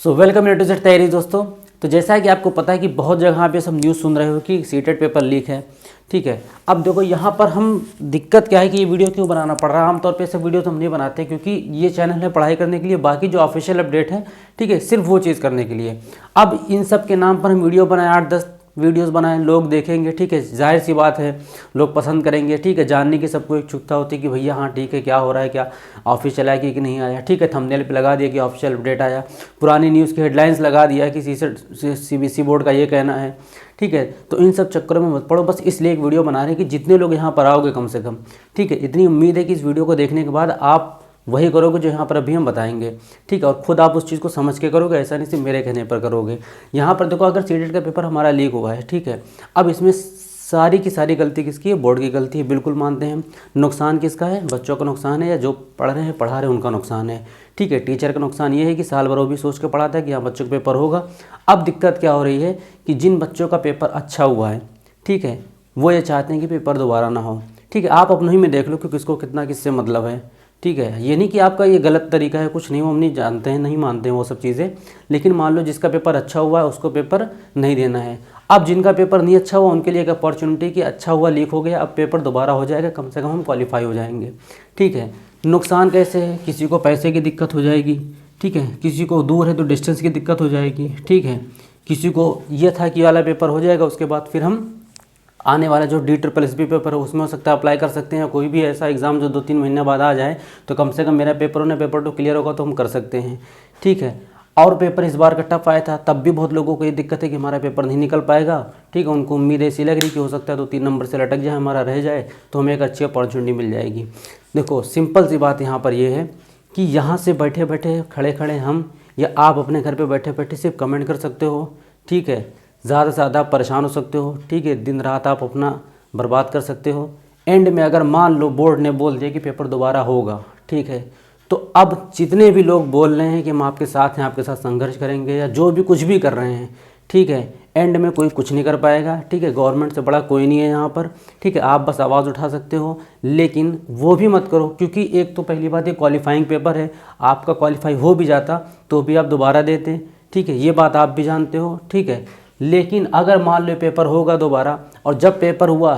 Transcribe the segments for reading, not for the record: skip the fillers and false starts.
So welcome to set तैयारी दोस्तों। तो जैसा कि आपको पता है कि बहुत जगह पे सब न्यूज़ सुन रहे हो कि सीटेट पेपर लीक है। ठीक है, अब देखो यहाँ पर हम दिक्कत क्या है कि ये वीडियो क्यों बनाना पड़ रहा है। आमतौर पे ऐसे वीडियो तो हम नहीं बनाते क्योंकि ये चैनल है पढ़ाई करने के लिए, बाकी जो ऑफिशियल अपडेट है ठीक है सिर्फ वो चीज़ करने के लिए। अब इन सब के नाम पर हम वीडियो बनाए, 8-10 वीडियोस बनाएं, लोग देखेंगे ठीक है, जाहिर सी बात है लोग पसंद करेंगे। ठीक है, जानने की सबको उत्सुकता होती है कि भैया हाँ ठीक है क्या हो रहा है, क्या ऑफिशियल आया कि नहीं आया। ठीक है, थंबनेल पे लगा दिया कि ऑफिशियल अपडेट आया, पुरानी न्यूज़ की हेडलाइंस लगा दिया कि CBSE बोर्ड का ये कहना है। ठीक है, तो इन सब चक्करों में मत पड़ो, बस इसलिए एक वीडियो बना रहे हैं कि जितने लोग यहाँ पर आओगे कम से कम, ठीक है, इतनी उम्मीद है कि इस वीडियो को देखने के बाद आप वही करोगे जो यहाँ पर अभी हम बताएंगे। ठीक है, और खुद आप उस चीज़ को समझ के करोगे, ऐसा नहीं सिर्फ मेरे कहने पर करोगे। यहाँ पर देखो, अगर सीटेट का पेपर हमारा लीक हुआ है, ठीक है, अब इसमें सारी की सारी गलती किसकी है? बोर्ड की गलती है, बिल्कुल मानते हैं। नुकसान किसका है? बच्चों का नुकसान है, या जो पढ़ रहे हैं पढ़ा रहे हैं उनका नुकसान है। ठीक है, टीचर का नुकसान ये है कि साल भर वो भी सोच के पढ़ाता है कि हाँ बच्चों का पेपर होगा। अब दिक्कत क्या हो रही है कि जिन बच्चों का पेपर अच्छा हुआ है, ठीक है, वो ये चाहते हैं कि पेपर दोबारा ना हो। ठीक है, आप अपने ही में देख लो कि किसको कितना किससे मतलब है। ठीक है, ये नहीं कि आपका ये गलत तरीका है, कुछ नहीं, वो हम नहीं जानते हैं, नहीं मानते हैं वो सब चीज़ें, लेकिन मान लो जिसका पेपर अच्छा हुआ है उसको पेपर नहीं देना है। अब जिनका पेपर नहीं अच्छा हुआ उनके लिए एक अपॉर्चुनिटी कि अच्छा हुआ लीक हो गया, अब पेपर दोबारा हो जाएगा, कम से कम हम क्वालिफाई हो जाएंगे। ठीक है, नुकसान कैसे है? किसी को पैसे की दिक्कत हो जाएगी, ठीक है, किसी को दूर है तो डिस्टेंस की दिक्कत हो जाएगी, ठीक है, किसी को ये था कि वाला पेपर हो जाएगा, उसके बाद फिर हम आने वाला जो DSSB पेपर है उसमें हो सकता है अप्लाई कर सकते हैं। कोई भी ऐसा एग्ज़ाम जो 2-3 महीने बाद आ जाए तो कम से कम मेरा पेपर तो क्लियर होगा तो हम कर सकते हैं। ठीक है, और पेपर इस बार का टफ आया था, तब भी बहुत लोगों को ये दिक्कत है कि हमारा पेपर नहीं निकल पाएगा। ठीक है, उनको उम्मीद ऐसी लग रही कि हो सकता है 2-3 नंबर से लटक जाए, हमारा रह जाए, तो हमें एक अच्छी अपॉर्चुनिटी मिल जाएगी। देखो सिंपल सी बात यहाँ पर ये है कि यहाँ से बैठे बैठे खड़े खड़े हम या आप अपने घर पर बैठे बैठे सिर्फ कमेंट कर सकते हो। ठीक है, ज़्यादा से ज़्यादा आप परेशान हो सकते हो। ठीक है, दिन रात आप अपना बर्बाद कर सकते हो। एंड में अगर मान लो बोर्ड ने बोल दिया कि पेपर दोबारा होगा, ठीक है, तो अब जितने भी लोग बोल रहे हैं कि हम आपके साथ हैं, आपके साथ संघर्ष करेंगे, या जो भी कुछ भी कर रहे हैं, ठीक है, एंड में कोई कुछ नहीं कर पाएगा। ठीक है, गवर्नमेंट से बड़ा कोई नहीं है यहाँ पर। ठीक है, आप बस आवाज़ उठा सकते हो, लेकिन वो भी मत करो, क्योंकि एक तो पहली बात ये क्वालिफाइंग पेपर है, आपका क्वालिफाई हो भी जाता तो भी आप दोबारा देते। ठीक है, ये बात आप भी जानते हो। ठीक है, लेकिन अगर मान लो पेपर होगा दोबारा, और जब पेपर हुआ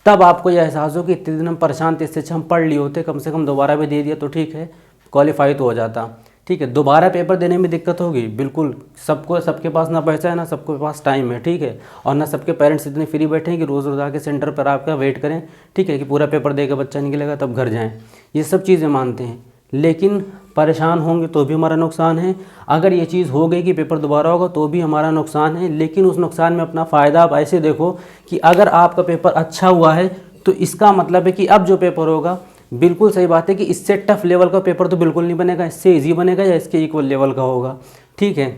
तब आपको यह एहसास हो कि इतने दिन हम परेशान थे, इससे अच्छा हम पढ़ लिए होते, कम से कम दोबारा भी दे दिया तो ठीक है, क्वालिफाई तो हो जाता। ठीक है, दोबारा पेपर देने में दिक्कत होगी, बिल्कुल, सबके पास ना पैसा है, ना सबके पास टाइम है। ठीक है, और ना सबके पेरेंट्स इतने फ्री बैठे हैं कि रोज़ रोज़ आके सेंटर पर आपका वेट करें। ठीक है, कि पूरा पेपर देकर बच्चा निकलेगा तब घर जाएँ, ये सब चीज़ें मानते हैं, लेकिन परेशान होंगे तो भी हमारा नुकसान है। अगर ये चीज़ हो गई कि पेपर दोबारा होगा तो भी हमारा नुकसान है, लेकिन उस नुकसान में अपना फ़ायदा आप ऐसे देखो कि अगर आपका पेपर अच्छा हुआ है तो इसका मतलब है कि अब जो पेपर होगा, बिल्कुल सही बात है कि इससे टफ लेवल का पेपर तो बिल्कुल नहीं बनेगा, इससे ईजी बनेगा या इसके इक्वल लेवल का होगा। ठीक है,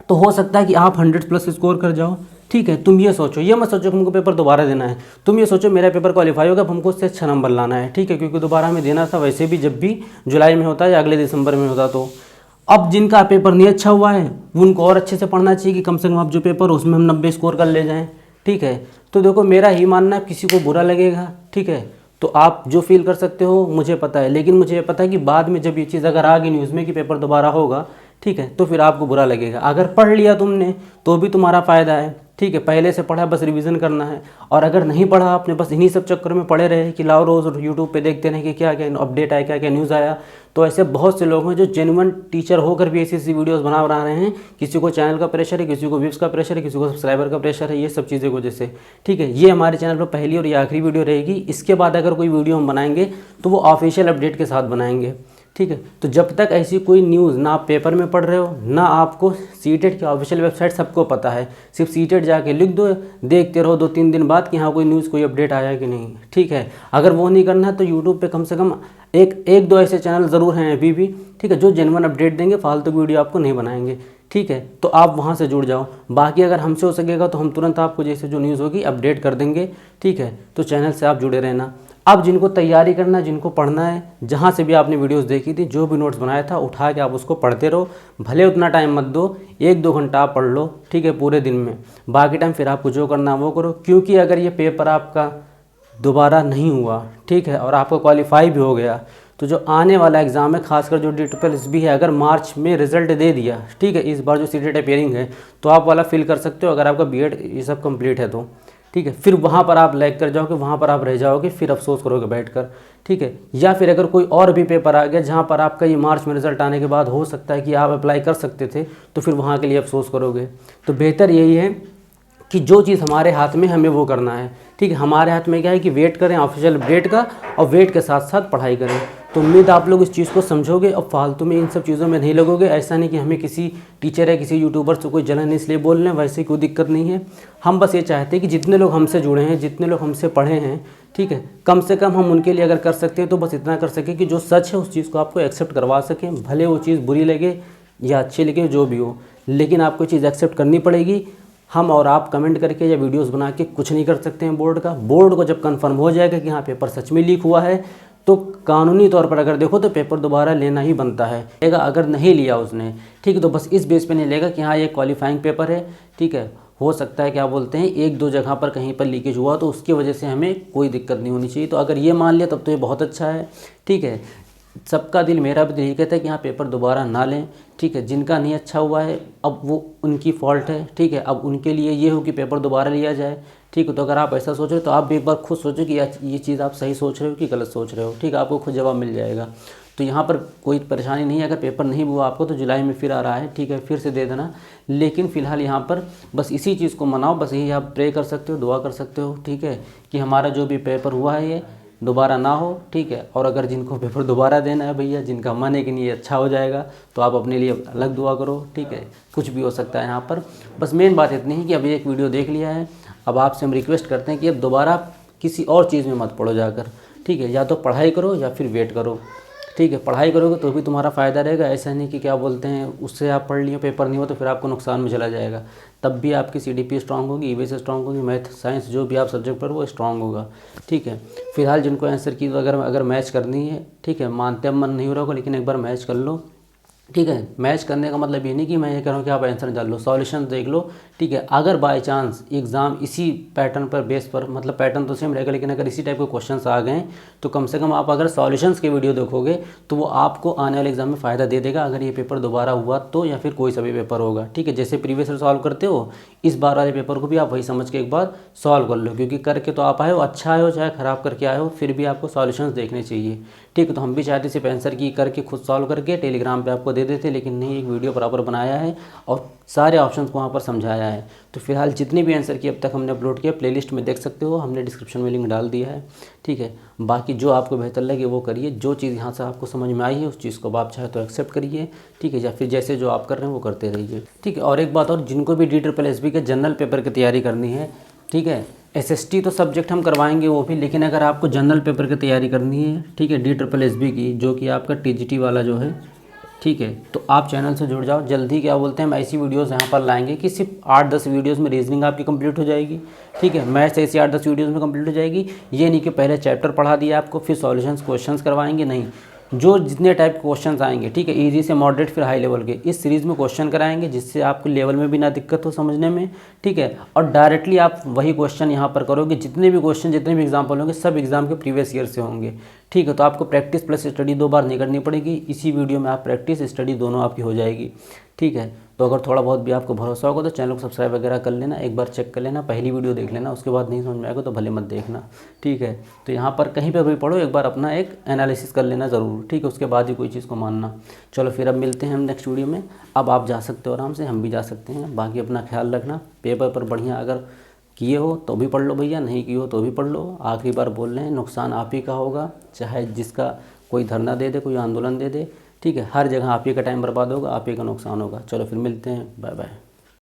तो हो सकता है कि आप 100+ स्कोर कर जाओ। ठीक है, तुम ये सोचो, ये मत सोचो कि हमको पेपर दोबारा देना है, तुम ये सोचो मेरा पेपर क्वालिफाई होगा, अब हमको उससे अच्छा नंबर लाना है। ठीक है, क्योंकि दोबारा हमें देना था, वैसे भी जब भी जुलाई में होता है या अगले दिसंबर में होता। तो अब जिनका पेपर नहीं अच्छा हुआ है उनको और अच्छे से पढ़ना चाहिए कि कम से कम अब जो पेपर उसमें हम 90 स्कोर कर ले जाएँ। ठीक है, तो देखो मेरा ही मानना है, किसी को बुरा लगेगा, ठीक है, तो आप जो फील कर सकते हो मुझे पता है, लेकिन मुझे ये पता है कि बाद में जब ये चीज़ अगर आ गई न्यूज़ में कि पेपर दोबारा होगा, ठीक है, तो फिर आपको बुरा लगेगा। अगर पढ़ लिया तुमने तो भी तुम्हारा फ़ायदा है। ठीक है, पहले से पढ़ा, बस रिवीजन करना है। और अगर नहीं पढ़ा आपने, बस इन्हीं सब चक्कर में पड़े रहे कि लाओ रोज़ यूट्यूब पे देखते रहें कि क्या क्या अपडेट आया, क्या क्या न्यूज़ आया, तो ऐसे बहुत से लोग हैं जो जेन्युइन टीचर होकर भी ऐसी वीडियोस बना रहे हैं। किसी को चैनल का प्रेशर है, किसी को व्यूज़ का प्रेशर है, किसी को सब्सक्राइबर का प्रेशर है, ये सब चीज़ें की वजह से। ठीक है, ये हमारे चैनल पर पहली और ये आखिरी वीडियो रहेगी। इसके बाद अगर कोई वीडियो हम बनाएंगे तो वो ऑफिशियल अपडेट के साथ बनाएंगे। ठीक है, तो जब तक ऐसी कोई न्यूज़ ना आप पेपर में पढ़ रहे हो, ना आपको सीटेट की ऑफिशियल वेबसाइट सबको पता है, सिर्फ सीटेट जाके लिख दो, देखते रहो 2-3 दिन बाद कि हाँ कोई न्यूज़ कोई अपडेट आया कि नहीं। ठीक है, अगर वो नहीं करना है तो यूट्यूब पे कम से कम एक दो ऐसे चैनल ज़रूर हैं अभी भी, ठीक है, जो जेन्युइन अपडेट देंगे, फालतू वीडियो आपको नहीं बनाएंगे। ठीक है, तो आप वहाँ से जुड़ जाओ। बाकी अगर हमसे हो सकेगा तो हम तुरंत आपको जैसे जो न्यूज़ होगी अपडेट कर देंगे। ठीक है, तो चैनल से आप जुड़े रहना। अब जिनको तैयारी करना है, जिनको पढ़ना है, जहाँ से भी आपने वीडियोस देखी थी, जो भी नोट्स बनाया था, उठा के आप उसको पढ़ते रहो। भले उतना टाइम मत दो, 1-2 घंटा आप पढ़ लो, ठीक है, पूरे दिन में। बाकी टाइम फिर आपको जो करना है वो करो, क्योंकि अगर ये पेपर आपका दोबारा नहीं हुआ, ठीक है, और आपका क्वालिफाई भी हो गया, तो जो आने वाला एग्ज़ाम है, खासकर जो DSSB है, अगर मार्च में रिजल्ट दे दिया, ठीक है, इस बार जो सीटेट अपेयरिंग है, तो आप वाला फिल कर सकते हो अगर आपका बीएड ये सब कंप्लीट है तो, ठीक है। फिर वहाँ पर आप लैग कर जाओगे, वहाँ पर आप रह जाओगे, फिर अफसोस करोगे बैठकर, ठीक है। या फिर अगर कोई और भी पेपर आ गया जहाँ पर आपका ये मार्च में रिजल्ट आने के बाद हो सकता है कि आप अप्लाई कर सकते थे, तो फिर वहाँ के लिए अफसोस करोगे। तो बेहतर यही है कि जो चीज़ हमारे हाथ में हमें वो करना है, ठीक है। हमारे हाथ में क्या है कि वेट करें ऑफिशियल अपडेट का, और वेट के साथ साथ पढ़ाई करें। तो उम्मीद आप लोग इस चीज़ को समझोगे और फालतू में इन सब चीज़ों में नहीं लगोगे। ऐसा नहीं कि हमें किसी टीचर या किसी यूट्यूबर से कोई जलन इसलिए बोल रहे हैं, वैसे कोई दिक्कत नहीं है। हम बस ये चाहते हैं कि जितने लोग हमसे जुड़े हैं, जितने लोग हमसे पढ़े हैं, ठीक है, कम से कम हम उनके लिए अगर कर सकते हैं तो बस इतना कर सकें कि जो सच है उस चीज़ को आपको एक्सेप्ट करवा सकें। भले वो चीज़ बुरी लगे या अच्छी लगे, जो भी हो, लेकिन आपको चीज़ एक्सेप्ट करनी पड़ेगी। हम और आप कमेंट करके या वीडियोस बना के कुछ नहीं कर सकते हैं बोर्ड का। बोर्ड को जब कंफर्म हो जाएगा कि हाँ पेपर सच में लीक हुआ है, तो कानूनी तौर पर अगर देखो तो पेपर दोबारा लेना ही बनता है। अगर नहीं लिया उसने, ठीक है, तो बस इस बेस पे नहीं लेगा कि हाँ ये क्वालिफाइंग पेपर है, ठीक है। हो सकता है क्या बोलते हैं, एक दो जगह पर कहीं पर लीकेज हुआ तो उसकी वजह से हमें कोई दिक्कत नहीं होनी चाहिए। तो अगर ये मान लिया तब तो ये बहुत अच्छा है, ठीक है। सबका दिल, मेरा भी दिल यही कहता है कि हाँ पेपर दोबारा ना लें, ठीक है। जिनका नहीं अच्छा हुआ है अब वो उनकी फॉल्ट है, ठीक है। अब उनके लिए ये हो कि पेपर दोबारा लिया जाए, ठीक है। तो अगर आप ऐसा सोच रहे हो तो आप भी एक बार खुद सोचो कि ये चीज़ आप सही सोच रहे हो कि गलत सोच रहे हो, ठीक है। आपको खुद जवाब मिल जाएगा। तो यहाँ पर कोई परेशानी नहीं है। अगर पेपर नहीं हुआ आपको तो जुलाई में फिर आ रहा है, ठीक है, फिर से दे देना। लेकिन फ़िलहाल यहाँ पर बस इसी चीज़ को मनाओ, बस यही आप प्रे कर सकते हो, दुआ कर सकते हो, ठीक है, कि हमारा जो भी पेपर हुआ है ये दोबारा ना हो, ठीक है। और अगर जिनको पेपर दोबारा देना है भैया, जिनका मन है कि नहीं अच्छा हो जाएगा, तो आप अपने लिए अलग दुआ करो, ठीक है। कुछ भी हो सकता है यहाँ पर। बस मेन बात इतनी है कि अभी एक वीडियो देख लिया है, अब आपसे हम रिक्वेस्ट करते हैं कि अब दोबारा किसी और चीज़ में मत पड़ो जाकर, ठीक है। या तो पढ़ाई करो या फिर वेट करो, ठीक है। पढ़ाई करोगे तो भी तुम्हारा फ़ायदा रहेगा। ऐसा नहीं कि क्या बोलते हैं उससे आप पढ़ लिए पेपर नहीं हो तो फिर आपको नुकसान में चला जाएगा। तब भी आपकी CDP स्ट्रांग होगी, EVS स्ट्रांग होगी, मैथ साइंस जो भी आप सब्जेक्ट पर वो स्ट्रांग होगा, ठीक है। फिलहाल जिनको आंसर की तो अगर मैच करनी है, ठीक है, मानते अब मन नहीं हो रहा होगा, लेकिन एक बार मैच कर लो, ठीक है। मैच करने का मतलब ये नहीं कि मैं ये कह रहा हूँ कि आप आंसर डाल लो, सॉल्यूशन देख लो, ठीक है। अगर बाय चांस एग्ज़ाम इसी पैटर्न पर बेस पर, मतलब पैटर्न तो सेम रहेगा, लेकिन अगर इसी टाइप के क्वेश्चंस आ गए तो कम से कम आप अगर सॉल्यूशंस के वीडियो देखोगे तो वो आपको आने वाले एग्जाम में फ़ायदा दे देगा, अगर ये पेपर दोबारा हुआ तो, या फिर कोई सा भी पेपर होगा, ठीक है। जैसे प्रीवियस ईयर सॉल्व करते हो, इस बार वाले पेपर को भी आप वही समझ के एक बार सॉल्व कर लो, क्योंकि करके तो आप आए हो, अच्छा आए हो चाहे ख़राब करके आए हो, फिर भी आपको सॉल्यूशंस देखने चाहिए, ठीक है। तो हम भी चाहते सिर्फ आंसर की करके खुद सॉल्व करके टेलीग्राम पे आपको दे देते, लेकिन नहीं, एक वीडियो बराबर बनाया है और सारे ऑप्शंस को वहाँ पर समझाया है। तो फिलहाल जितने भी आंसर की अब तक हमने अपलोड किया प्लेलिस्ट में देख सकते हो, हमने डिस्क्रिप्शन में लिंक डाल दिया है, ठीक है। बाकी जो आपको बेहतर लगे वो करिए, जो चीज़ यहाँ से आपको समझ में आई है उस चीज़ को आप चाहे तो एक्सेप्ट करिए, ठीक है, या फिर जैसे जो आप कर रहे हैं वो करते रहिए, ठीक है। और एक बात और, जिनको भी DSSB के जनरल पेपर की तैयारी करनी है, ठीक है, SST तो सब्जेक्ट हम करवाएंगे वो भी, लेकिन अगर आपको जनरल पेपर की तैयारी करनी है, ठीक है, DSSB की, जो कि आपका TGT वाला जो है, ठीक है, तो आप चैनल से जुड़ जाओ जल्दी। क्या बोलते हैं, हम ऐसी वीडियोस यहाँ पर लाएंगे कि सिर्फ 8-10 वीडियोस में रीजनिंग आपकी कंप्लीट हो जाएगी, ठीक है। मैथ्स ऐसी 8-10 वीडियोस में कंप्लीट हो जाएगी। ये नहीं कि पहले चैप्टर पढ़ा दिया आपको फिर सॉल्यूशंस क्वेश्चंस करवाएंगे, नहीं। जो जितने टाइप के क्वेश्चंस आएंगे, ठीक है, इजी से मॉडरेट फिर हाई लेवल के, इस सीरीज़ में क्वेश्चन कराएंगे, जिससे आपको लेवल में भी ना दिक्कत हो समझने में, ठीक है। और डायरेक्टली आप वही क्वेश्चन यहाँ पर करोगे, जितने भी क्वेश्चन, जितने भी एग्जाम्पल होंगे सब एग्जाम के प्रीवियस ईयर से होंगे, ठीक है। तो आपको प्रैक्टिस प्लस स्टडी 2 बार नहीं करनी पड़ेगी, इसी वीडियो में आप प्रैक्टिस स्टडी दोनों आपकी हो जाएगी, ठीक है। तो अगर थोड़ा बहुत भी आपको भरोसा होगा तो चैनल को सब्सक्राइब वगैरह कर लेना, एक बार चेक कर लेना, पहली वीडियो देख लेना, उसके बाद नहीं समझ में आएगा तो भले मत देखना, ठीक है। तो यहाँ पर कहीं पर भी पढ़ो, एक बार अपना एक एनालिसिस कर लेना ज़रूर, ठीक है, उसके बाद ही कोई चीज़ को मानना। चलो फिर अब मिलते हैं हम नेक्स्ट वीडियो में। अब आप जा सकते हो आराम से, हम भी जा सकते हैं। बाकी अपना ख्याल रखना, पेपर पर बढ़िया अगर किए हो तो भी पढ़ लो भैया, नहीं किए हो तो भी पढ़ लो। आखिरी बार बोल रहे हैं, नुकसान आप ही का होगा, चाहे जिसका कोई धरना दे दे, कोई आंदोलन दे दे, ठीक है। हर जगह आप ही का टाइम बर्बाद होगा, आप ही का नुकसान होगा। चलो फिर मिलते हैं, बाय बाय।